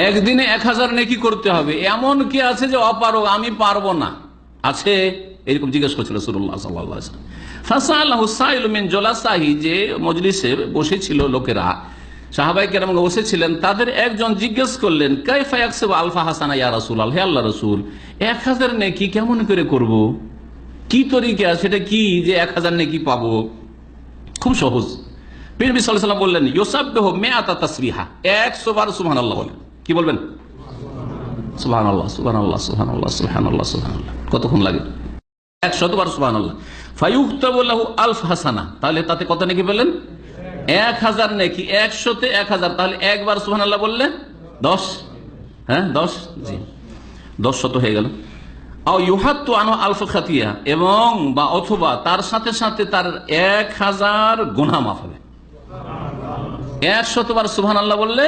একদিনে 1000 নেকি করতে হবে, এমন কি আছে যে অপারগ, আমি পারবো না, আছে? এরকম জিজ্ঞেস করছিল রাসূলুল্লাহ সাল্লাল্লাহু আলাইহি ওয়াসাল্লাম। ফাসালাহু সাইল মিন জুলাসাহি, যে মজলিসে বসেছিল লোকেরা, সাহাবায়ে কেরাম বসেছিলেন, তাদের একজন জিজ্ঞেস করলেন, কাইফা ইয়াকসিবু আলফা হাসানা ইয়া রাসূলুল্লাহ, হে আল্লাহর রাসূল, 1000 নেকি কেমন করে করব, কি তরিকা, সেটা কি যে 1000 নেকি পাবো? খুব সহজ। নবী সাল্লাল্লাহু আলাইহি ওয়াসাল্লাম বললেন, ইউসাব্বিহু মিআতা তাসবিহা, 100 বার সুবহানাল্লাহ বলেন। কি বলবেন? সুবহানাল্লাহ, সুবহানাল্লাহ, সুবহানাল্লাহ, সুবহানাল্লাহ, সুবহানাল্লাহ। কতক্ষণ লাগে? 100 বার সুবহানাল্লাহ। ফায়ুক্তাবু লাহু আলফ হাসানা, তাহলে তাতে কত নেকি পেলেন? 1000 নেকি। 100-তে 1000, তাহলে একবার সুবহানাল্লাহ বললে 10, হ্যাঁ 10, জি 10 শত হয়ে গেল। আও ইউহাত্তু আনহু আলফ খাতিয়া, এবং বা অথবা তার সাথে সাথে তার 1000 গুনাহ মাফ হবে। 100 বার সুবহানাল্লাহ বললে